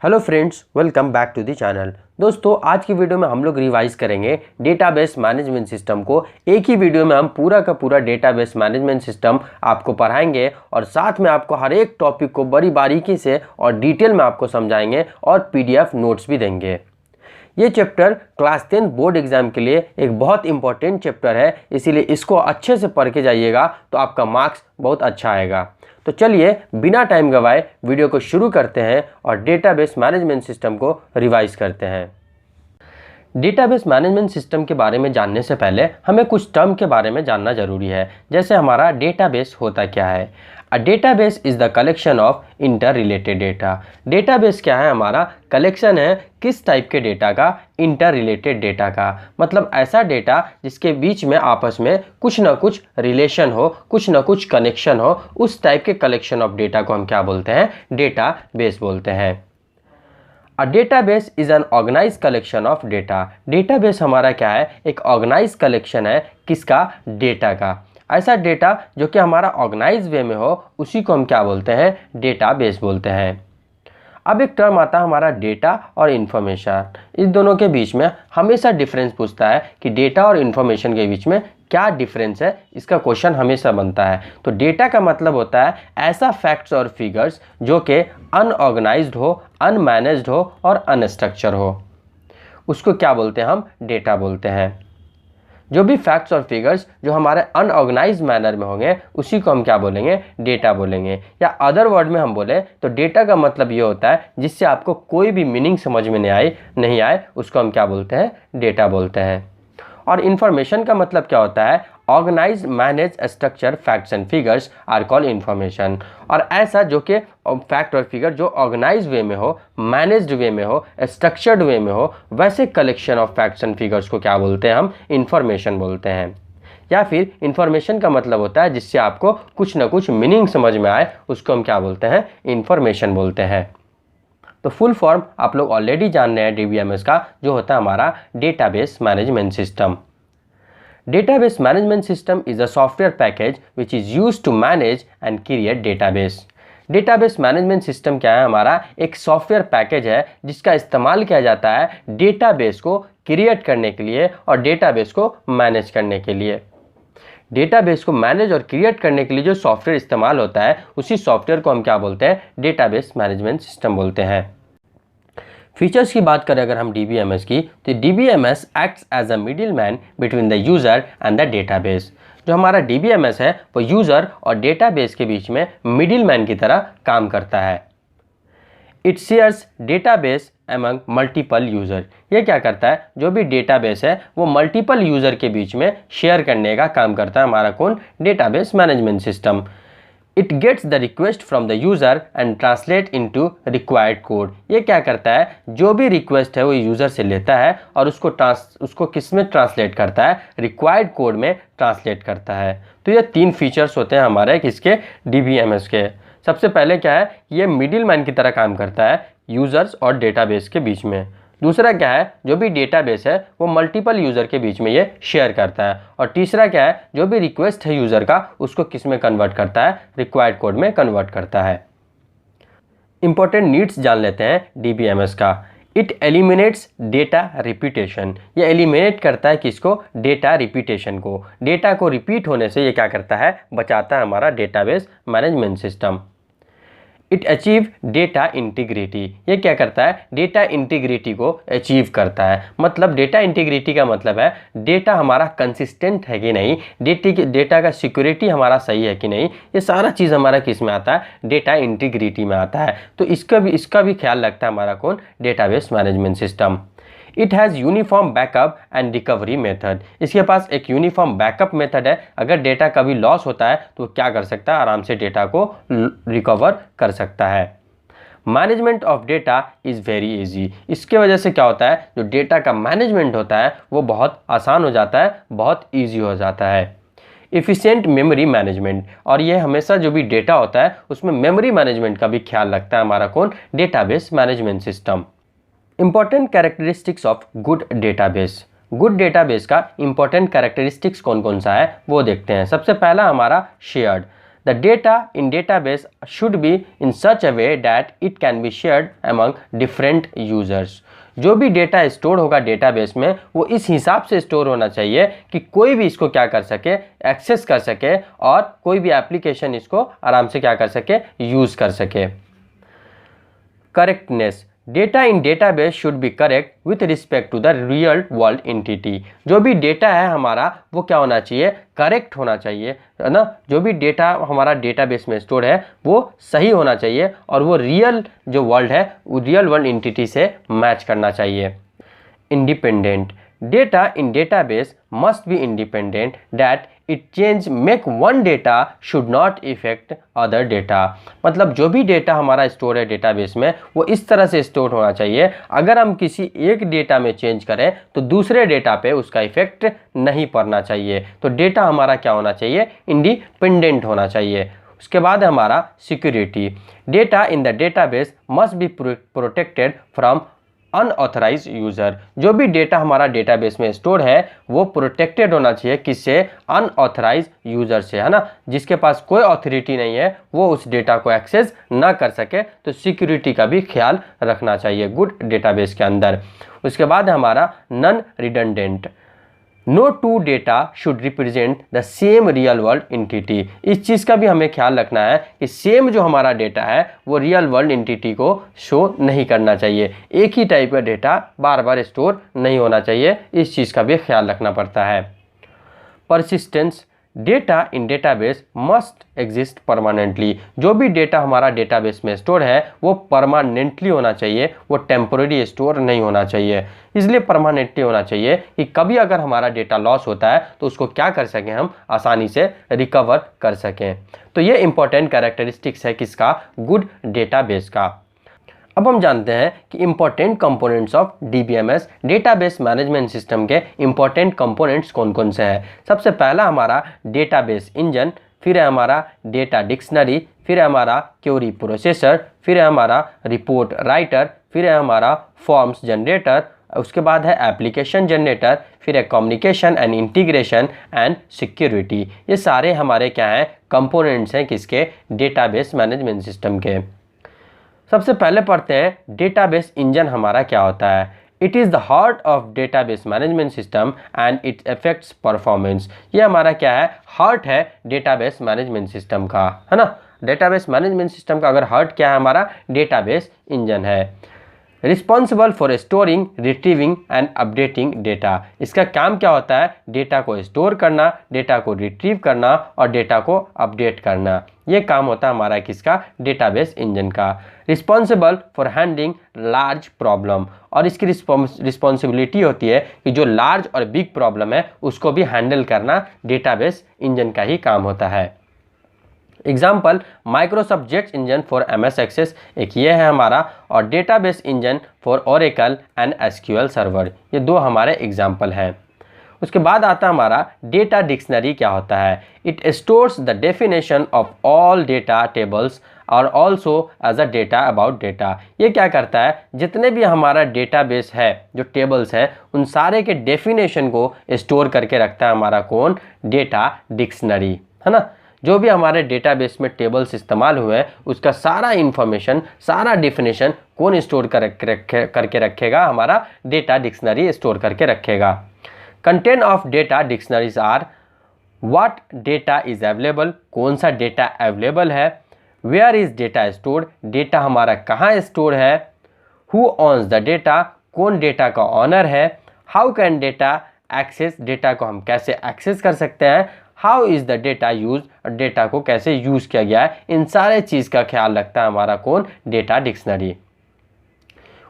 Hello friends, welcome back to the channel. दोस्तों, आज की वीडियो में हम लोग रिवाइज करेंगे डेटाबेस मैनेजमेंट सिस्टम को। एक ही वीडियो में हम पूरा का पूरा डेटाबेस मैनेजमेंट सिस्टम आपको पढ़ाएंगे और साथ में आपको हर एक टॉपिक को बड़ी बारीकी से और डिटेल में आपको समझाएंगे और पीडीएफ नोट्स भी देंगे। ये चैप्टर क्लास 10 बोर्ड एग्जाम के लिए एक बहुत इंपॉर्टेंट चैप्टर है, इसीलिए इसको अच्छे से पढ़ के जाइएगा तो आपका मार्क्स बहुत अच्छा आएगा। तो चलिए बिना टाइम गवाए वीडियो को शुरू करते हैं और डेटाबेस मैनेजमेंट सिस्टम को रिवाइज करते हैं। डेटाबेस मैनेजमेंट सिस्टम के बारे में जानने से पहले हमें कुछ टर्म के बारे में जानना जरूरी है। जैसे हमारा डेटाबेस होता क्या है। अ database is the collection of inter related data. Database क्या है? हमारा कलेक्शन है किस टाइप के डेटा का? इंटर रिलेटेड डेटा का। मतलब ऐसा डेटा जिसके बीच में आपस में कुछ ना कुछ रिलेशन हो, कुछ ना कुछ कनेक्शन हो, उस टाइप के कलेक्शन ऑफ डेटा को हम क्या बोलते हैं? डेटाबेस बोलते हैं। A database is an organize collection of data. Database हमारा क्या है? एक ऑर्गेनाइज कलेक्शन है किसका? डेटा का। ऐसा डेटा जो कि हमारा ऑर्गेनाइज वे में हो उसी को हम क्या बोलते हैं? डेटाबेस बोलते हैं। अब एक टर्म आता है हमारा डेटा और इन्फॉर्मेशन। इस दोनों के बीच में हमेशा डिफरेंस पूछता है कि डेटा और इन्फॉर्मेशन के बीच में क्या डिफरेंस है, इसका क्वेश्चन हमेशा बनता है। तो डेटा का मतलब होता है ऐसा फैक्ट्स और फिगर्स जो कि अनऑर्गेनाइज्ड हो, अनमैनेज्ड हो और अनस्ट्रक्चर हो, उसको क्या बोलते हैं? हम डेटा बोलते हैं। जो भी फैक्ट्स और फिगर्स जो हमारे अनऑर्गेनाइज मैनर में होंगे उसी को हम क्या बोलेंगे? डेटा बोलेंगे। या अदर वर्ड में हम बोले तो डेटा का मतलब ये होता है जिससे आपको कोई भी मीनिंग समझ में नहीं आए उसको हम क्या बोलते हैं? डेटा बोलते हैं। और इन्फॉर्मेशन का मतलब क्या होता है? Organize, manage, structure, facts and figures are called information. और ऐसा जो कि फैक्ट और फिगर जो ऑर्गेनाइज वे में हो, मैनेज्ड वे में हो, स्ट्रक्चर्ड वे में हो, वैसे collection of facts and figures को क्या बोलते हैं? हम इन्फॉर्मेशन बोलते हैं। या फिर इन्फॉर्मेशन का मतलब होता है जिससे आपको कुछ ना कुछ मीनिंग समझ में आए उसको हम क्या बोलते हैं? इन्फॉर्मेशन बोलते हैं। तो फुल फॉर्म आप लोग ऑलरेडी जान रहे हैं डीबीएमएस का, जो होता है हमारा database management system. Database management system is a software package which is used to manage and create database. Database management system क्या है? हमारा एक सॉफ्टवेयर पैकेज है जिसका इस्तेमाल किया जाता है डेटाबेस को क्रिएट करने के लिए और डेटाबेस को मैनेज करने के लिए। डेटाबेस को मैनेज और क्रिएट करने के लिए जो सॉफ्टवेयर इस्तेमाल होता है उसी सॉफ्टवेयर को हम क्या बोलते हैं? डेटाबेस मैनेजमेंट सिस्टम बोलते हैं। फीचर्स की बात करें अगर हम डीबीएमएस की, तो DBMS acts as a middle man between the user and the database. जो हमारा डीबीएमएस है वो यूज़र और डेटाबेस के बीच में मिडिल मैन की तरह काम करता है। It shares database among multiple user. ये क्या करता है? जो भी डेटाबेस है वो मल्टीपल यूज़र के बीच में शेयर करने का काम करता है हमारा कौन? Database management system. It gets the request from the user and translate into required code. ये क्या करता है? जो भी रिक्वेस्ट है वो यूज़र से लेता है और उसको किस में ट्रांसलेट करता है? रिक्वायर्ड कोड में ट्रांसलेट करता है। तो ये तीन फीचर्स होते हैं हमारे किसके? डीबीएमएस के। सबसे पहले क्या है? ये मिडिल मैन की तरह काम करता है यूज़र्स और डेटाबेस के बीच में। दूसरा क्या है? जो भी डेटाबेस है वो मल्टीपल यूज़र के बीच में ये शेयर करता है। और तीसरा क्या है? जो भी रिक्वेस्ट है यूज़र का उसको किस में कन्वर्ट करता है? रिक्वायर्ड कोड में कन्वर्ट करता है। इंपॉर्टेंट नीड्स जान लेते हैं डीबीएमएस का। It eliminates data repetition. ये एलिमिनेट करता है किसको? डेटा रिपीटेशन को। डेटा को रिपीट होने से ये क्या करता है? बचाता है हमारा database management system. It achieve data integrity. ये क्या करता है? डेटा इंटीग्रिटी को अचीव करता है। मतलब डेटा इंटीग्रिटी का मतलब है डेटा हमारा कंसिस्टेंट है कि नहीं, डेटा का सिक्योरिटी हमारा सही है कि नहीं, ये सारा चीज़ हमारा किस में आता है? डेटा इंटीग्रिटी में आता है। तो इसका भी ख्याल रखता है हमारा कौन? Database management system. It has uniform backup and recovery method. इसके पास एक यूनिफॉर्म बैकअप मेथड है। अगर डेटा कभी लॉस होता है तो क्या कर सकता है? आराम से डेटा को रिकवर कर सकता है। Management of data is very easy. इसके वजह से क्या होता है? जो डेटा का मैनेजमेंट होता है वो बहुत आसान हो जाता है, बहुत ईजी हो जाता है। Efficient memory management. और ये हमेशा जो भी डेटा होता है उसमें मेमोरी मैनेजमेंट का भी ख्याल रखता है हमारा कौन? Database management system. Important characteristics of good database. Good database का इंपॉर्टेंट कैरेक्टरिस्टिक्स कौन कौन सा है वो देखते हैं। सबसे पहला हमारा shared. The data in database should be in such a way that it can be shared among different users. जो भी डेटा स्टोर होगा डेटाबेस में वो इस हिसाब से स्टोर होना चाहिए कि कोई भी इसको क्या कर सके, एक्सेस कर सके और कोई भी एप्लीकेशन इसको आराम से क्या कर सके, यूज कर सके। Correctness, data in database should be correct with respect to the real world entity. जो भी डेटा है हमारा वो क्या होना चाहिए, करेक्ट होना चाहिए, है ना। जो भी डेटा हमारा डेटाबेस में स्टोर है वो सही होना चाहिए और वो रियल जो वर्ल्ड है वो रियल वर्ल्ड एंटिटी से मैच करना चाहिए। Independent, data in database must be independent that it change make one data should not affect other data। मतलब जो भी डेटा हमारा स्टोर है डेटाबेस में वो इस तरह से स्टोर होना चाहिए, अगर हम किसी एक डेटा में चेंज करें तो दूसरे डेटा पे उसका इफेक्ट नहीं पड़ना चाहिए। तो डेटा हमारा क्या होना चाहिए, इंडिपेंडेंट होना चाहिए। उसके बाद हमारा security, data in the database must be protected from unauthorize user. जो भी डेटा हमारा डेटाबेस में स्टोर है वो प्रोटेक्टेड होना चाहिए, किससे, अनऑथराइज यूज़र से, है ना। जिसके पास कोई अथॉरिटी नहीं है वो उस डेटा को एक्सेस ना कर सके। तो सिक्योरिटी का भी ख्याल रखना चाहिए गुड डेटाबेस के अंदर। उसके बाद हमारा non redundant, no two data should represent the same real world entity. इस चीज़ का भी हमें ख्याल रखना है कि सेम जो हमारा डेटा है वो रियल वर्ल्ड एंटिटी को शो नहीं करना चाहिए। एक ही टाइप का डेटा बार बार स्टोर नहीं होना चाहिए, इस चीज़ का भी ख्याल रखना पड़ता है। Persistence, data in database must exist permanently. जो भी डेटा हमारा डेटाबेस में स्टोर है वो परमानेंटली होना चाहिए, वो टेम्पोररी स्टोर नहीं होना चाहिए। इसलिए परमानेंटली होना चाहिए कि कभी अगर हमारा डेटा लॉस होता है तो उसको क्या कर सकें, हम आसानी से रिकवर कर सकें। तो ये इंपॉर्टेंट कैरेक्टरिस्टिक्स है किसका, गुड डेटाबेस का। अब हम जानते हैं कि important components of DBMS database management system के इंपॉर्टेंट कंपोनेंट्स कौन कौन से हैं। सबसे पहला हमारा डेटाबेस इंजन, फिर है हमारा डेटा डिक्शनरी, फिर है हमारा क्वेरी प्रोसेसर, फिर है हमारा रिपोर्ट राइटर, फिर है हमारा फॉर्म्स जनरेटर, उसके बाद है एप्लीकेशन जनरेटर, फिर है communication and integration and security. ये सारे हमारे क्या हैं, कंपोनेंट्स हैं किसके, डेटाबेस मैनेजमेंट सिस्टम के। सबसे पहले पढ़ते हैं डेटाबेस इंजन हमारा क्या होता है। It is the heart of database management system and it affects performance. ये हमारा क्या है, हार्ट है डेटाबेस मैनेजमेंट सिस्टम का, है ना। डेटाबेस मैनेजमेंट सिस्टम का अगर हार्ट क्या है, हमारा डेटाबेस इंजन है। Responsible for storing, retrieving and updating data. इसका काम क्या होता है, डेटा को स्टोर करना, डेटा को रिट्रीव करना और डेटा को अपडेट करना। ये काम होता है हमारा किसका, डेटाबेस इंजन का। Responsible for handling large problem, और इसकी रिस्पॉन्सिबिलिटी होती है कि जो लार्ज और बिग प्रॉब्लम है उसको भी हैंडल करना डेटाबेस इंजन का ही काम होता है। Example, Microsoft Jet engine for MS Access एक ये है हमारा, और database engine for Oracle and SQL server, ये दो हमारे एग्जाम्पल हैं। उसके बाद आता है हमारा डेटा डिक्शनरी क्या होता है। It stores the definition of all data tables और also as a data about data. ये क्या करता है, जितने भी हमारा डेटाबेस है, जो टेबल्स हैं, उन सारे के डेफिनेशन को स्टोर करके रखता है हमारा कौन, डेटा डिक्शनरी, है ना। जो भी हमारे डेटाबेस में टेबल्स इस्तेमाल हुए हैं उसका सारा इंफॉर्मेशन, सारा डेफिनेशन कौन स्टोर करके रखेगा, हमारा डेटा डिक्शनरी स्टोर करके रखेगा। Content of data dictionaries are, what data is available, कौन सा डेटा अवेलेबल है, where is data stored, data हमारा कहाँ स्टोर है, हु ऑन्स द डेटा, कौन डेटा का ऑनर है, how can data access, data को हम कैसे एक्सेस कर सकते हैं, how is the data use, data को कैसे यूज़ किया गया है, इन सारे चीज़ का ख्याल रखता है हमारा कौन, डेटा डिक्शनरी।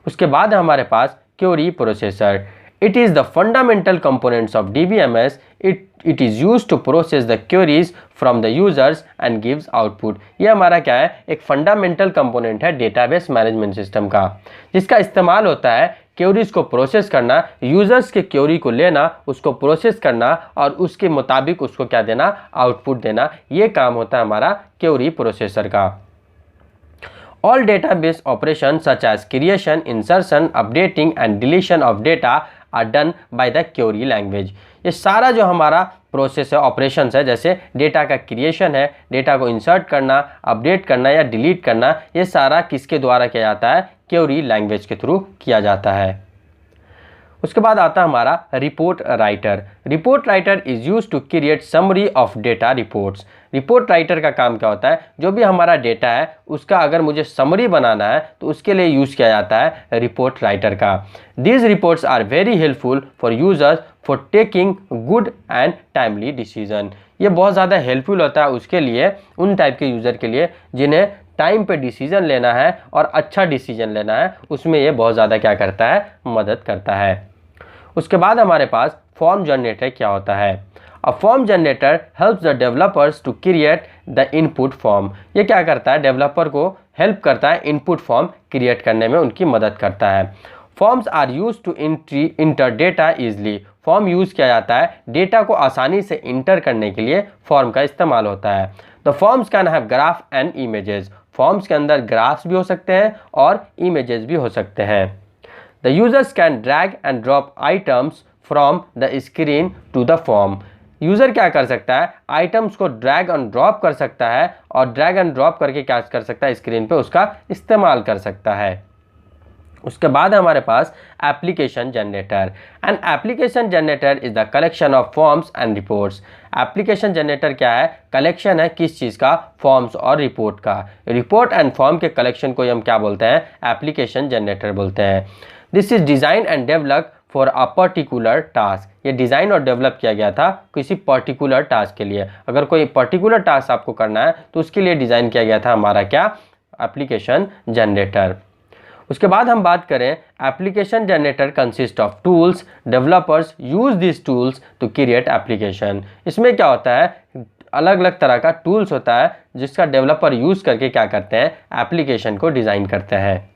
उसके बाद हमारे पास query processor. It is the fundamental components of DBMS, it is use to process the queries from the users and gives output. ये हमारा क्या है, एक फंडामेंटल कंपोनेंट है डेटाबेस मैनेजमेंट सिस्टम का, जिसका इस्तेमाल होता है क्वेरीज को प्रोसेस करना, यूजर्स के क्वेरी को लेना, उसको प्रोसेस करना और उसके मुताबिक उसको क्या देना, आउटपुट देना। ये काम होता है हमारा क्वेरी प्रोसेसर का। All database operations such as creation, insertion, updating and deletion of data are done by the query language. ये सारा जो हमारा प्रोसेस है, ऑपरेशंस है, जैसे डेटा का क्रिएशन है, डेटा को इंसर्ट करना, अपडेट करना या डिलीट करना, ये सारा किसके द्वारा किया जाता है? क्वेरी लैंग्वेज के थ्रू किया जाता है। उसके बाद आता है हमारा report writer. Report writer is use to create summary of data reports. Report writer का काम क्या होता है? जो भी हमारा डेटा है उसका अगर मुझे समरी बनाना है तो उसके लिए यूज़ किया जाता है रिपोर्ट राइटर का। These reports are very helpful for users for taking good and timely decision. ये बहुत ज़्यादा हेल्पफुल होता है उसके लिए, उन टाइप के यूज़र के लिए जिन्हें टाइम पे डिसीजन लेना है और अच्छा डिसीजन लेना है, उसमें ये बहुत ज़्यादा क्या करता है? मदद करता है। उसके बाद हमारे पास फॉर्म जनरेटर क्या होता है? A form generator helps the developers to create the input form. ये क्या करता है? डेवलपर को हेल्प करता है इनपुट फॉर्म क्रिएट करने में, उनकी मदद करता है। Forms are use to enter data easily. Form use किया जाता है डेटा को आसानी से इंटर करने के लिए, फॉर्म का इस्तेमाल होता है। The forms can have graph and images. Forms के अंदर ग्राफ्स भी हो सकते हैं और इमेजेस भी हो सकते हैं। The users can drag and drop items from the screen to the form. User क्या कर सकता है? आइटम्स को ड्रैग एंड ड्रॉप कर सकता है और ड्रैग एंड ड्रॉप करके क्या कर सकता है? स्क्रीन पे उसका इस्तेमाल कर सकता है। उसके बाद हमारे पास application generator. And application generator is the collection of forms and reports. Application generator क्या है? कलेक्शन है किस चीज़ का? फॉर्म्स और रिपोर्ट का। रिपोर्ट एंड फॉर्म के कलेक्शन को हम क्या बोलते हैं? एप्लीकेशन जनरेटर बोलते हैं। This is design and develop for a particular task. ये डिज़ाइन और डेवलप किया गया था किसी पर्टिकुलर टास्क के लिए। अगर कोई पर्टिकुलर टास्क आपको करना है तो उसके लिए डिज़ाइन किया गया था हमारा क्या? Application generator. उसके बाद हम बात करें application generator consist of tools. Developers use this tools to create application. इसमें क्या होता है? अलग अलग तरह का टूल्स होता है जिसका डेवलपर यूज़ करके क्या करते हैं? एप्लीकेशन को डिज़ाइन करते हैं।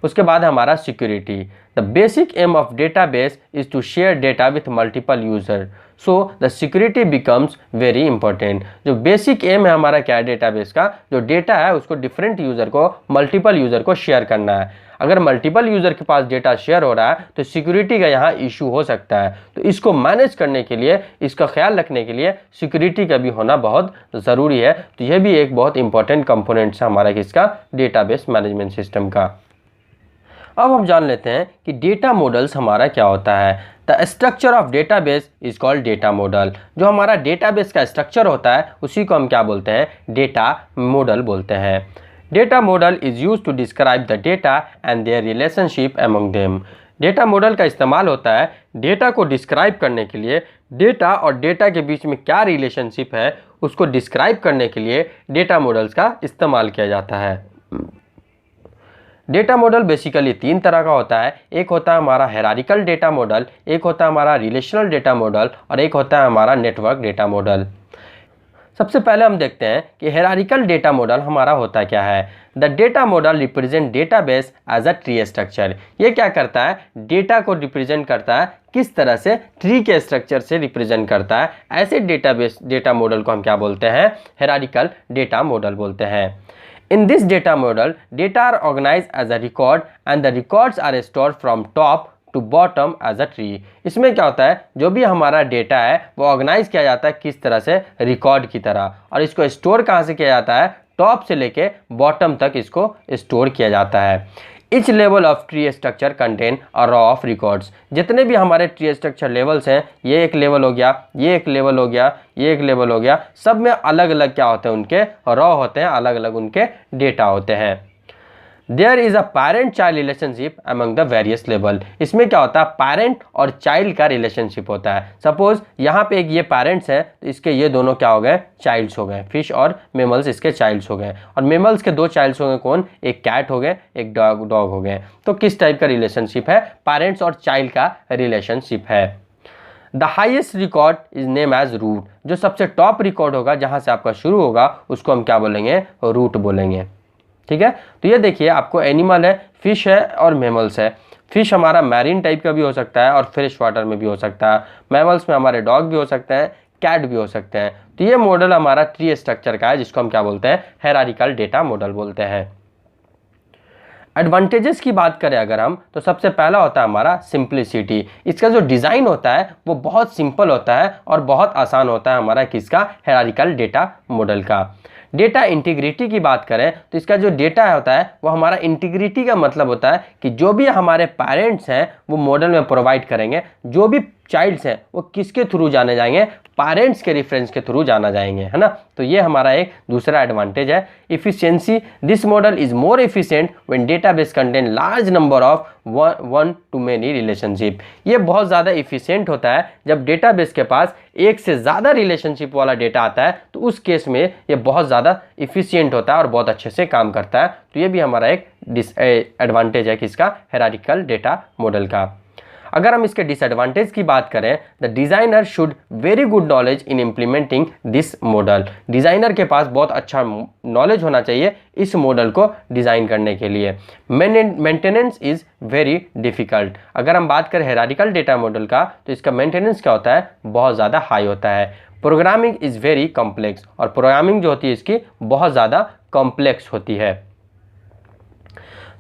उसके बाद हमारा security. The basic aim of database is to share data with multiple user, so the security becomes very important. जो बेसिक एम है हमारा क्या है डेटाबेस का? जो डेटा है उसको डिफरेंट यूज़र को, मल्टीपल यूज़र को शेयर करना है। अगर मल्टीपल यूज़र के पास डेटा शेयर हो रहा है तो सिक्योरिटी का यहाँ इशू हो सकता है। तो इसको मैनेज करने के लिए, इसका ख्याल रखने के लिए सिक्योरिटी का भी होना बहुत ज़रूरी है। तो यह भी एक बहुत इंपॉर्टेंट कंपोनेंट्स है हमारा किसका? डेटाबेस मैनेजमेंट सिस्टम का। अब हम जान लेते हैं कि डेटा मॉडल्स हमारा क्या होता है। The structure of database is called data model. जो हमारा डेटाबेस का स्ट्रक्चर होता है उसी को हम क्या बोलते हैं? डेटा मॉडल बोलते हैं। Data model is use to describe the data and their relationship among them. Data model का इस्तेमाल होता है डेटा को डिस्क्राइब करने के लिए, डेटा और डेटा के बीच में क्या रिलेशनशिप है उसको डिस्क्राइब करने के लिए डेटा मॉडल्स का इस्तेमाल किया जाता है। डेटा मॉडल बेसिकली तीन तरह का होता है। एक होता है हमारा हायरार्किकल डेटा मॉडल, एक होता है हमारा रिलेशनल डेटा मॉडल और एक होता है हमारा नेटवर्क डेटा मॉडल। सबसे पहले हम देखते हैं कि हायरार्किकल डेटा मॉडल हमारा होता क्या है। The data model represent database as a tree structure. ये क्या करता है? डेटा को रिप्रेजेंट करता है किस तरह से? ट्री के स्ट्रक्चर से रिप्रेजेंट करता है। ऐसे डेटा मॉडल को हम क्या बोलते हैं? हायरार्किकल डेटा मॉडल बोलते हैं। In this data model, data are organized as a record and the records are stored from top to bottom as a tree. इसमें क्या होता है? जो भी हमारा डेटा है वो ऑर्गेनाइज किया जाता है किस तरह से? रिकॉर्ड की तरह। और इसको स्टोर कहाँ से किया जाता है? टॉप से लेके बॉटम तक इसको स्टोर किया जाता है। Etch level of tree structure contain a raw of records. जितने भी हमारे ट्री स्ट्रक्चर लेवल्स हैं, ये एक लेवल हो गया, ये एक लेवल हो गया, ये एक लेवल हो गया, सब में अलग अलग क्या होते हैं? उनके रॉ होते हैं, अलग अलग उनके डेटा होते हैं। There is a parent child relationship among the various level. इसमें क्या होता है? पेरेंट और चाइल्ड का रिलेशनशिप होता है। सपोज यहाँ पे एक ये पेरेंट्स हैं तो इसके ये दोनों क्या हो गए? चाइल्ड्स हो गए। फिश और मेमल्स इसके चाइल्ड्स हो गए। और मेमल्स के दो चाइल्ड्स हो गए कौन? एक कैट हो गए, एक डॉग हो गए। तो किस टाइप का रिलेशनशिप है? पेरेंट्स और चाइल्ड का रिलेशनशिप है। The highest record is name as root. जो सबसे टॉप रिकॉर्ड होगा, जहाँ से आपका शुरू होगा, उसको हम क्या बोलेंगे? रूट बोलेंगे। ठीक है। तो ये देखिए आपको एनिमल है, फिश है और मैमल्स है। फिश हमारा मैरीन टाइप का भी हो सकता है और फ्रेश वाटर में भी हो सकता है। मैमल्स में हमारे डॉग भी हो सकते हैं, कैट भी हो सकते हैं। तो ये मॉडल हमारा ट्री स्ट्रक्चर का है जिसको हम क्या बोलते हैं? हायरार्किकल डेटा मॉडल बोलते हैं। एडवांटेजेस की बात करें अगर हम, तो सबसे पहला होता है हमारा सिंप्लिसिटी। इसका जो डिज़ाइन होता है वो बहुत सिंपल होता है और बहुत आसान होता है हमारा किसका, हायरार्किकल डेटा मॉडल का। डेटा इंटीग्रिटी की बात करें तो इसका जो डेटा होता है वो हमारा, इंटीग्रिटी का मतलब होता है कि जो भी हमारे पेरेंट्स हैं वो मॉडल में प्रोवाइड करेंगे, जो भी चाइल्ड्स हैं वो किसके थ्रू जाने जाएंगे, पेरेंट्स के रेफरेंस के थ्रू जाना जाएंगे, है ना। तो ये हमारा एक दूसरा एडवांटेज है। Efficiency, this model is more efficient when database contain large number of one to many relationship. ये बहुत ज़्यादा इफिशिएंट होता है जब डेटाबेस के पास एक से ज़्यादा रिलेशनशिप वाला डेटा आता है, तो उस केस में ये बहुत ज़्यादा इफिशिएंट होता है और बहुत अच्छे से काम करता है। तो ये भी हमारा एक एडवांटेज है किसका, हायरार्किकल डेटा मॉडल का। अगर हम इसके डिसएडवांटेज की बात करें, the designer should very good knowledge in implementing this model. Designer के पास बहुत अच्छा नॉलेज होना चाहिए इस मॉडल को डिज़ाइन करने के लिए। Maintenance is very difficult. अगर हम बात करें हायरार्किकल डेटा मॉडल का, तो इसका मेंटेनेंस क्या होता है, बहुत ज़्यादा हाई होता है। प्रोग्रामिंग इज़ वेरी कॉम्प्लेक्स, और प्रोग्रामिंग जो होती है इसकी बहुत ज़्यादा कॉम्प्लेक्स होती है।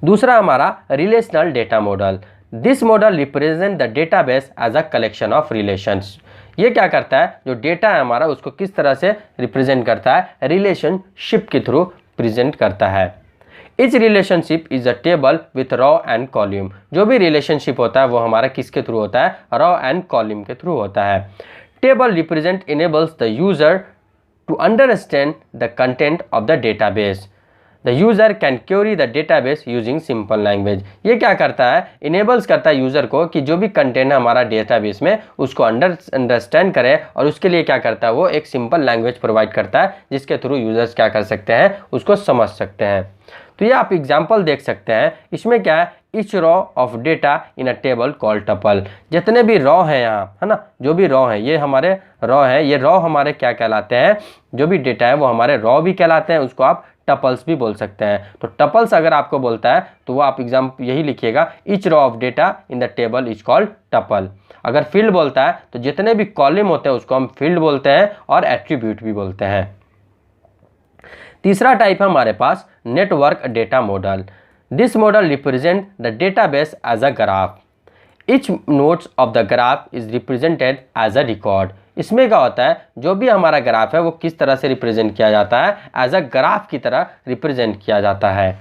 दूसरा हमारा relational data model. This model represent the database as a collection of relations. ये क्या करता है, जो डेटा है हमारा उसको किस तरह से रिप्रेजेंट करता है, रिलेशनशिप के थ्रू प्रेजेंट करता है। Etch relationship is a table with raw and column. जो भी रिलेशनशिप होता है वो हमारा किसके थ्रू होता है, रॉ एंड कॉलम के थ्रू होता है। Table represent enables the user to understand the content of the database. The user can query the database using simple language. ये क्या करता है, इनेबल्स करता है यूज़र को कि जो भी कंटेंट है हमारा डेटाबेस में उसको अंडरस्टैंड करे, और उसके लिए क्या करता है, वो एक सिंपल लैंग्वेज प्रोवाइड करता है जिसके थ्रू यूज़र्स क्या कर सकते हैं, उसको समझ सकते हैं। तो ये आप एग्जाम्पल देख सकते हैं। इसमें क्या है, etch raw of data in a table called tuple. जितने भी रॉ हैं यहाँ, है ना, जो भी रॉ हैं ये हमारे रॉ हैं। ये रॉ हमारे क्या कहलाते हैं, जो भी डेटा है वो हमारे रॉ भी कहलाते हैं, उसको आप टपल्स भी बोल सकते हैं। तो टपल्स अगर आपको बोलता है तो वो आप एग्जाम यही लिखिएगा, etch raw of data in the table is called tuple. अगर फील्ड बोलता है तो जितने भी कॉलम होते हैं उसको हम फील्ड बोलते हैं और एट्रीब्यूट भी बोलते हैं। तीसरा टाइप है हमारे पास network data model. This model represent the database as a graph. Each nodes of the graph is represented as a record. इसमें क्या होता है, जो भी हमारा ग्राफ है वो किस तरह से रिप्रेजेंट किया जाता है, एज अ ग्राफ की तरह रिप्रेजेंट किया जाता है।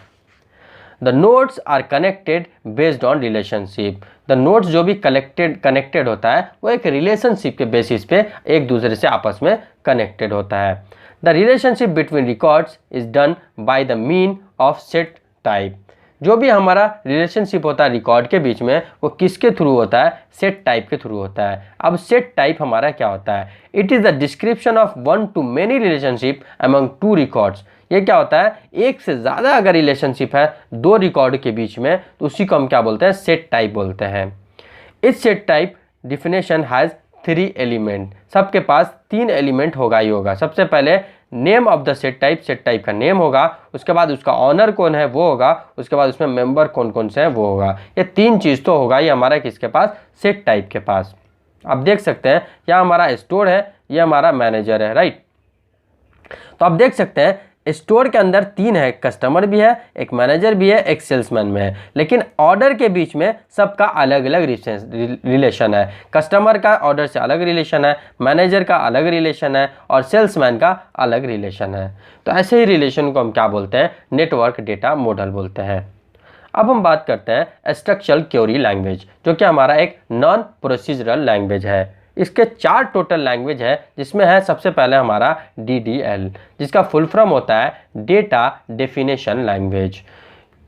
The nodes are connected based on relationship. The nodes जो भी कनेक्टेड होता है वो एक रिलेशनशिप के बेसिस पे एक दूसरे से आपस में कनेक्टेड होता है। The relationship between records is done by the mean of set type. जो भी हमारा रिलेशनशिप होता है रिकॉर्ड के बीच में वो किसके थ्रू होता है, सेट टाइप के थ्रू होता है। अब सेट टाइप हमारा क्या होता है, it is the description of one to many relationship among two records. ये क्या होता है, एक से ज़्यादा अगर रिलेशनशिप है दो रिकॉर्ड के बीच में तो उसी को हम क्या बोलते हैं, सेट टाइप बोलते हैं। इस set type definition has 3 element. सबके पास 3 एलिमेंट होगा ही होगा। सबसे पहले name of the set type का नेम होगा, उसके बाद उसका ऑनर कौन है वो होगा, उसके बाद उसमें मेंबर कौन कौन से हैं वो होगा। ये 3 चीज़ तो होगा ही हमारा किसके पास, सेट टाइप के पास। आप देख सकते हैं यहाँ हमारा स्टोर है, ये हमारा मैनेजर है, राइट। तो आप देख सकते हैं स्टोर के अंदर 3 है, कस्टमर भी है, एक मैनेजर भी है, एक सेल्समैन में है, लेकिन ऑर्डर के बीच में सबका अलग अलग रिलेशन है। कस्टमर का ऑर्डर से अलग रिलेशन है, मैनेजर का अलग रिलेशन है और सेल्समैन का अलग रिलेशन है। तो ऐसे ही रिलेशन को हम क्या बोलते हैं, नेटवर्क डेटा मॉडल बोलते हैं। अब हम बात करते हैं स्ट्रक्चरल क्वेरी लैंग्वेज, जो कि हमारा एक नॉन प्रोसीजरल लैंग्वेज है। इसके 4 टोटल लैंग्वेज है, जिसमें है सबसे पहले हमारा DDL, जिसका फुल फॉर्म होता है डेटा डेफिनेशन लैंग्वेज।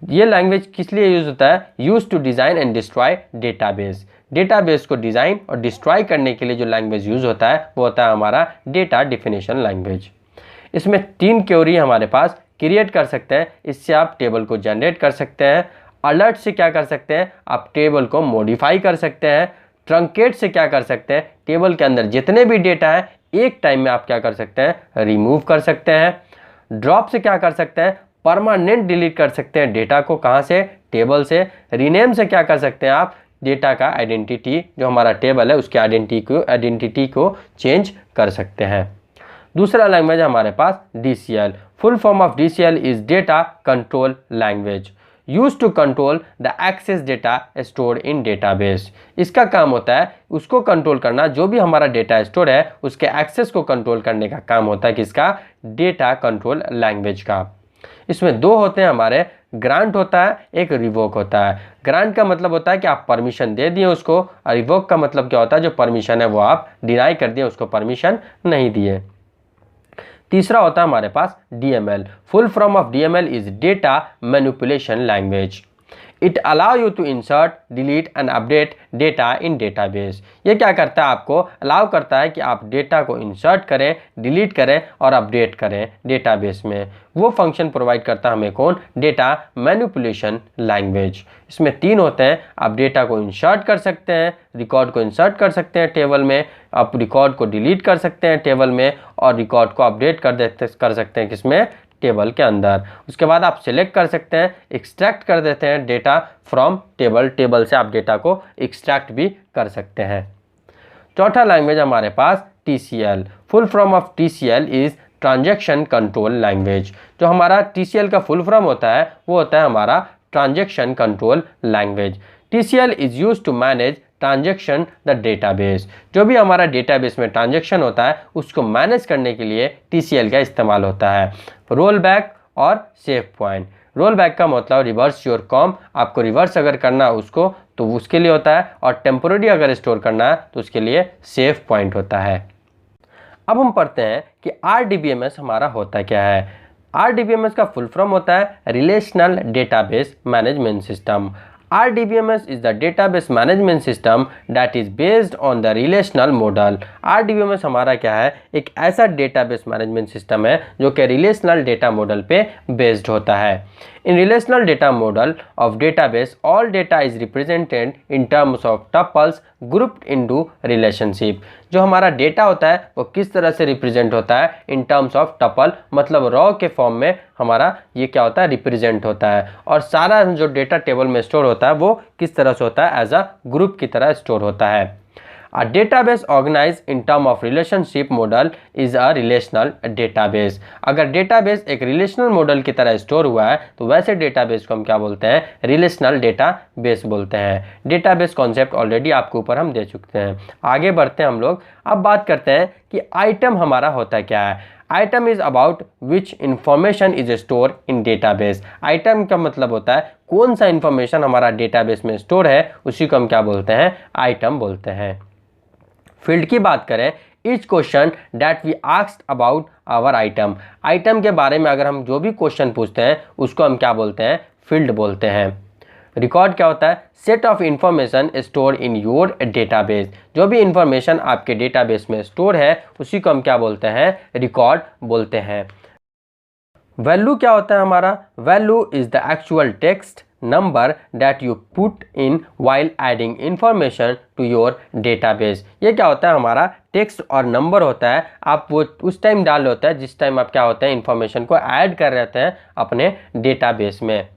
ये लैंग्वेज किस लिए यूज़ होता है, use to design and destroy database. Database को डिज़ाइन और डिस्ट्रॉय करने के लिए जो लैंग्वेज यूज़ होता है वो होता है हमारा डेटा डेफिनेशन लैंग्वेज। इसमें 3 क्वेरी हमारे पास क्रिएट कर सकते हैं, इससे आप टेबल को जनरेट कर सकते हैं। अलर्ट से क्या कर सकते हैं, आप टेबल को मॉडिफाई कर सकते हैं। ट्रंकेट से क्या कर सकते हैं, टेबल के अंदर जितने भी डेटा है एक टाइम में आप क्या कर सकते हैं, रिमूव कर सकते हैं। ड्रॉप से क्या कर सकते हैं, परमानेंट डिलीट कर सकते हैं डेटा को, कहाँ से, टेबल से। रीनेम से क्या कर सकते हैं, आप डेटा का आइडेंटिटी जो हमारा टेबल है उसके आइडेंटिटी को चेंज कर सकते हैं। दूसरा लैंग्वेज हमारे पास DCL। Full form of DCL is data control language. Use to control the access data store in database. इसका काम होता है उसको कंट्रोल करना, जो भी हमारा डेटा स्टोर है उसके एक्सेस को कंट्रोल करने का काम होता है किसका, डेटा कंट्रोल लैंग्वेज का। इसमें दो होते हैं हमारे, ग्रांट होता है, एक रिवोक होता है। ग्रांट का मतलब होता है कि आप परमिशन दे दिए उसको, और रिवोक का मतलब क्या होता है, जो परमिशन है वो आप डिनाई कर दिए, उसको परमिशन नहीं दिए। तीसरा होता है हमारे पास DML. Full form of DML is data manipulation language. It allow you to insert, delete and update data in database. ये क्या करता है, आपको अलाउ करता है कि आप डेटा को इंसर्ट करें, डिलीट करें और अपडेट करें डेटाबेस में। वो फंक्शन प्रोवाइड करता है हमें कौन, डेटा मैनिपुलेशन लैंग्वेज। इसमें तीन होते हैं, आप डेटा को इंसर्ट कर सकते हैं, रिकॉर्ड को इंसर्ट कर सकते हैं टेबल में, आप रिकॉर्ड को डिलीट कर सकते हैं टेबल में, और रिकॉर्ड को अपडेट कर सकते हैं किसमें, टेबल के अंदर। उसके बाद आप सिलेक्ट कर सकते हैं, एक्सट्रैक्ट कर देते हैं डेटा फ्रॉम टेबल, टेबल से आप डेटा को एक्सट्रैक्ट भी कर सकते हैं। चौथा लैंग्वेज हमारे पास TCL। Full form of TCL is transaction control language. जो हमारा TCL का फुल फॉर्म होता है वो होता है हमारा transaction control language. TCL is used to manage transaction the database. जो भी हमारा डेटाबेस में ट्रांजैक्शन होता है उसको मैनेज करने के लिए TCL का इस्तेमाल होता है। रोल बैक और सेव पॉइंट। रोल बैक का मतलब रिवर्स योर कॉम, आपको रिवर्स अगर करना है उसको तो उसके लिए होता है, और टेम्पोररी अगर स्टोर करना है तो उसके लिए सेव पॉइंट होता है। अब हम पढ़ते हैं कि RDBMS हमारा होता क्या है। RDBMS का फुल फॉर्म होता है relational database management system. RDBMS is the database management system that is based on the relational model। RDBMS हमारा क्या है, एक ऐसा डेटाबेस मैनेजमेंट सिस्टम है जो कि रिलेशनल डेटा मॉडल पे बेस्ड होता है। In relational data model of database all data is represented in terms of tuples grouped into relationship. जो हमारा डेटा होता है वो किस तरह से रिप्रेजेंट होता है, इन टर्म्स ऑफ टपल, मतलब रॉ के फॉर्म में हमारा ये क्या होता है, रिप्रेजेंट होता है। और सारा जो डेटा टेबल में स्टोर होता है वो किस तरह से होता है, एज अ ग्रुप की तरह स्टोर होता है। A database organized in term of relationship model is a relational database। अगर डेटाबेस एक रिलेशनल मॉडल की तरह स्टोर हुआ है तो वैसे डेटाबेस को हम क्या बोलते हैं, रिलेशनल डेटाबेस बोलते हैं। डेटाबेस कॉन्सेप्ट ऑलरेडी आपके ऊपर हम दे चुके हैं। आगे बढ़ते हैं हम लोग, अब बात करते हैं कि आइटम हमारा होता क्या है। Item is about which information is store in database. Item का मतलब होता है कौन सा इंफॉर्मेशन हमारा डेटाबेस में स्टोर है, उसी को हम क्या बोलते हैं, आइटम बोलते हैं। फील्ड की बात करें, each question that we asked about our item. Item के बारे में अगर हम जो भी क्वेश्चन पूछते हैं उसको हम क्या बोलते हैं, फील्ड बोलते हैं। रिकॉर्ड क्या होता है, set of information store in your database. जो भी इंफॉर्मेशन आपके डेटाबेस में स्टोर है उसी को हम क्या बोलते हैं, रिकॉर्ड बोलते हैं। वैल्यू क्या होता है हमारा, value is the actual text number that you put in while adding information to your database. ये क्या होता है, हमारा टेक्स्ट और नंबर होता है, आप वो उस टाइम डाल होता है जिस टाइम आप क्या होते हैं, इंफॉर्मेशन को ऐड कर रहे हैं अपने डेटाबेस में।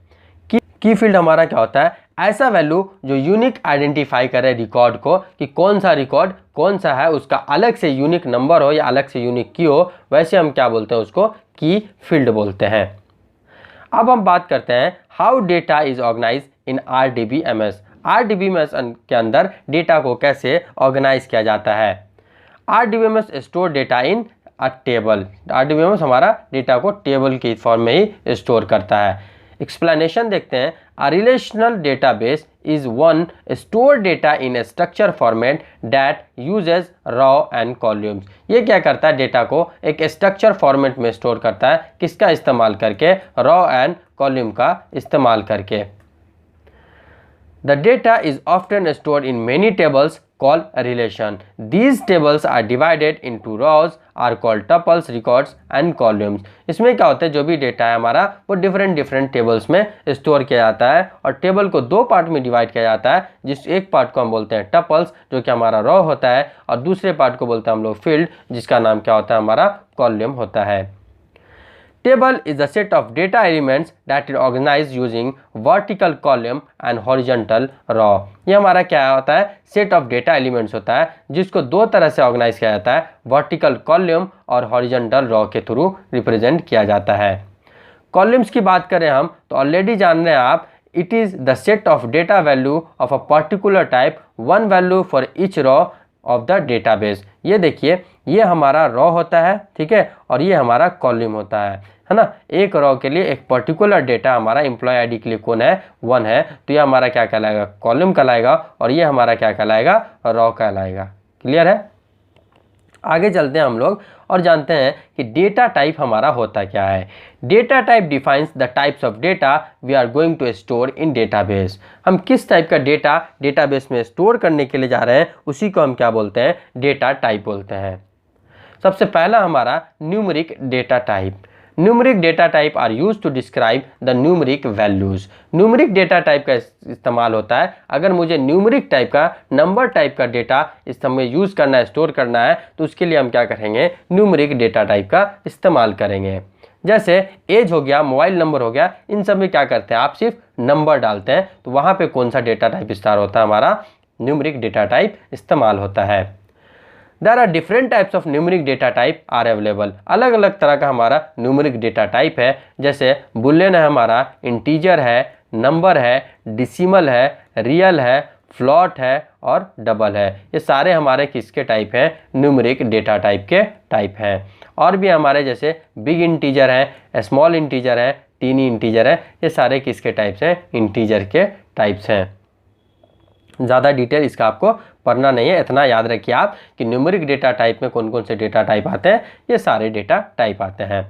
की फील्ड हमारा क्या होता है, ऐसा वैल्यू जो यूनिक आइडेंटिफाई करे रिकॉर्ड को, कि कौन सा रिकॉर्ड कौन सा है, उसका अलग से यूनिक नंबर हो या अलग से यूनिक की हो, वैसे हम क्या बोलते हैं उसको, की फील्ड बोलते हैं। अब हम बात करते हैं how data is organize in RDBMS। RDBMS के अंदर डेटा को कैसे ऑर्गेनाइज किया जाता है। RDBMS store data in a table. RDBMS हमारा डेटा को टेबल की फॉर्म में ही स्टोर करता है। एक्सप्लेनेशन देखते हैं, a relational database is one store data in a structure format that uses row and columns. ये क्या करता है, डेटा को एक स्ट्रक्चर फॉर्मेट में स्टोर करता है, किसका इस्तेमाल करके, रॉ एंड कॉलम का इस्तेमाल करके। The data is often stored in many tables called relation. These tables are divided into rows are called tuples, records and columns। इसमें क्या होता है, जो भी डेटा है हमारा वो डिफरेंट टेबल्स में स्टोर किया जाता है, और टेबल को दो पार्ट में डिवाइड किया जाता है, जिस एक पार्ट को हम बोलते हैं टपल्स जो कि हमारा रॉ होता है, और दूसरे पार्ट को बोलते हैं हम लोग फील्ड जिसका नाम क्या होता है, हमारा कॉलम होता है। Table is a set of data elements that is organized using vertical column and horizontal row। ये हमारा क्या होता है, सेट ऑफ डेटा एलिमेंट्स होता है जिसको दो तरह से ऑर्गेनाइज किया जाता है, वर्टिकल कॉलम और हॉरिजॉन्टल रॉ के थ्रू रिप्रेजेंट किया जाता है। कॉलम्स की बात करें हम तो ऑलरेडी जान रहे हैं आप, it is the set of data value of a particular type, one value for each raw of the database. ये देखिए, ये हमारा रॉ होता है, ठीक है, और ये हमारा कॉलम होता है ना। एक रॉ के लिए एक पर्टिकुलर डेटा हमारा एम्प्लॉय आईडी के लिए कौन है, 1 है, तो ये हमारा क्या कहलाएगा, कॉलम कहलाएगा, और ये हमारा क्या कहलाएगा, रॉ कहलाएगा। क्लियर है। आगे चलते हैं हम लोग और जानते हैं कि डेटा टाइप हमारा होता क्या है। Data type defines the types of data we are going to store in database. हम किस टाइप का डेटा डेटाबेस में स्टोर करने के लिए जा रहे हैं, उसी को हम क्या बोलते हैं, डेटा टाइप बोलते हैं। सबसे पहला हमारा numeric data type. Numeric data type are use to describe the numeric values. Numeric data type का इस्तेमाल होता है अगर मुझे न्यूमेरिक टाइप का, नंबर टाइप का डेटा इस समय यूज़ करना है, स्टोर करना है, तो उसके लिए हम क्या करेंगे, न्यूमेरिक डेटा टाइप का इस्तेमाल करेंगे। जैसे एज हो गया, मोबाइल नंबर हो गया, इन सब में क्या करते हैं, आप सिर्फ नंबर डालते हैं, तो वहाँ पे कौन सा डेटा टाइप इस्तेमाल होता है, हमारा न्यूमेरिक डेटा टाइप इस्तेमाल होता है। There are different types of numeric data type are available। अलग अलग तरह का हमारा न्यूमेरिक डेटा टाइप है, जैसे बुलियन है, हमारा इंटीजर है, नंबर है, डिसिमल है, रियल है, फ्लॉट है और डबल है। ये सारे हमारे किसके टाइप हैं, न्यूमेरिक डेटा टाइप के टाइप हैं। और भी हमारे जैसे बिग इंटीजर है, स्मॉल इंटीजर है, टीनी इंटीजर है, ये सारे किसके टाइप्स हैं, इंटीजर के टाइप्स हैं। ज़्यादा डिटेल इसका आपको पढ़ना नहीं है, इतना याद रखिए आप कि न्यूमेरिक डेटा टाइप में कौन कौन से डेटा टाइप आते हैं, ये सारे डेटा टाइप आते हैं।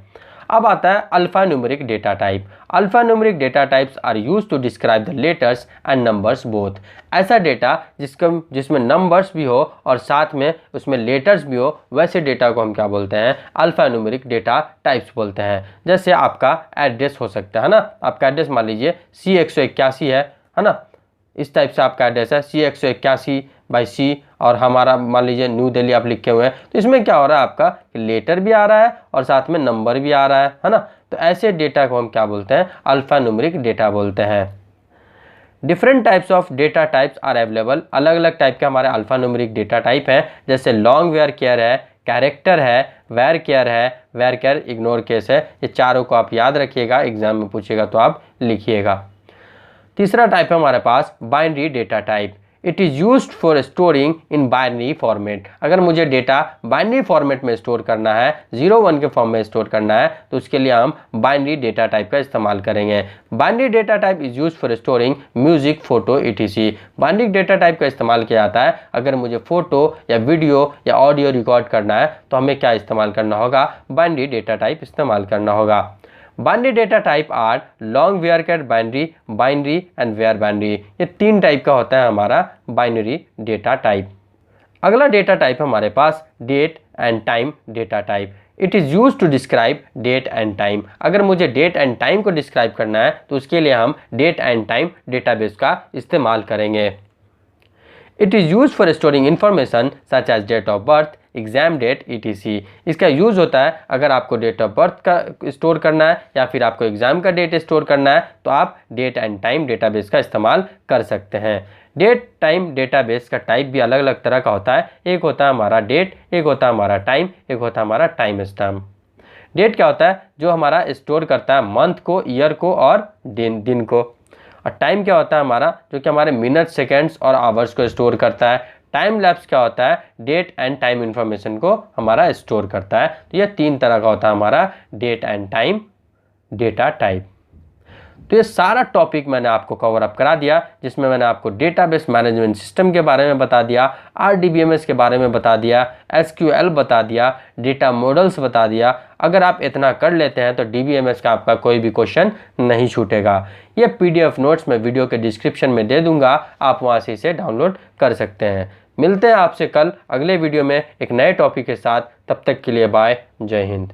अब आता है alpha numeric data type. Alpha numeric data types are use to describe the letters and numbers both. ऐसा डेटा जिसमें नंबर्स भी हो और साथ में उसमें लेटर्स भी हो, वैसे डेटा को हम क्या बोलते हैं, अल्फा न्यूमेरिक डेटा टाइप्स बोलते हैं। जैसे आपका एड्रेस हो सकता है ना, आपका एड्रेस मान लीजिए C181 है ना, इस टाइप से आपका एड्रेस है C181/C, और हमारा मान लीजिए न्यू दिल्ली आप लिखे हुए हैं, तो इसमें क्या हो रहा है, आपका लेटर भी आ रहा है और साथ में नंबर भी आ रहा है ना। तो ऐसे डेटा को हम क्या बोलते हैं, अल्फा न्यूमेरिक डेटा बोलते हैं। Different types of data types are available. अलग अलग टाइप के हमारे अल्फा न्यूमेरिक डेटा टाइप हैं, जैसे लॉन्ग वेयर केयर है, कैरेक्टर है, वेयर केयर है, वेयर केयर इग्नोर केस है। ये चारों को आप याद रखिएगा, एग्जाम में पूछेगा तो आप लिखिएगा। तीसरा टाइप है हमारे पास binary data type. It is used for storing in binary format. अगर मुझे डेटा बाइनरी फॉर्मेट में स्टोर करना है, 0-1 के फॉर्म में स्टोर करना है, तो उसके लिए हम बाइनरी डेटा टाइप का इस्तेमाल करेंगे। Binary data type is used for storing music, photo etc। Binary data type का इस्तेमाल किया जाता है अगर मुझे फोटो या वीडियो या ऑडियो रिकॉर्ड करना है, तो हमें क्या इस्तेमाल करना होगा, बाइनरी डेटा टाइप इस्तेमाल करना होगा। Binary data type are long var care binary, binary and var binary. ये 3 टाइप का होता है हमारा बाइनरी डेटा टाइप। अगला डेटा टाइप हमारे पास date and time data type. It is use to describe date and time. अगर मुझे डेट एंड टाइम को डिस्क्राइब करना है, तो उसके लिए हम डेट एंड टाइम डेटाबेस का इस्तेमाल करेंगे। It is use for storing information such as date of birth, exam date etc। इसका यूज़ होता है अगर आपको डेट ऑफ बर्थ का स्टोर करना है या फिर आपको एग्जाम का डेट स्टोर करना है, तो आप डेट एंड टाइम डेटाबेस का इस्तेमाल कर सकते हैं। डेट टाइम डेटाबेस का टाइप भी अलग अलग तरह का होता है। एक होता है हमारा डेट, एक होता है हमारा टाइम, एक होता है हमारा टाइम स्टैम्प। डेट क्या होता है, जो हमारा स्टोर करता है मंथ को, ईयर को और दिन को। और टाइम क्या होता है हमारा, जो कि हमारे मिनट, सेकेंड्स और आवर्स को स्टोर करता है। टाइम लैप्स क्या होता है, डेट एंड टाइम इन्फॉर्मेशन को हमारा स्टोर करता है। तो ये 3 तरह का होता है हमारा date and time data type. तो ये सारा टॉपिक मैंने आपको कवर अप करा दिया, जिसमें मैंने आपको डेटाबेस मैनेजमेंट सिस्टम के बारे में बता दिया, RDBMS के बारे में बता दिया, SQL बता दिया, डेटा मॉडल्स बता दिया। अगर आप इतना कर लेते हैं तो DBMS का आपका कोई भी क्वेश्चन नहीं छूटेगा। ये PDF नोट्स मैं वीडियो के डिस्क्रिप्शन में दे दूंगा, आप वहाँ से इसे डाउनलोड कर सकते हैं। मिलते हैं आपसे कल अगले वीडियो में एक नए टॉपिक के साथ। तब तक के लिए बाय, जय हिंद।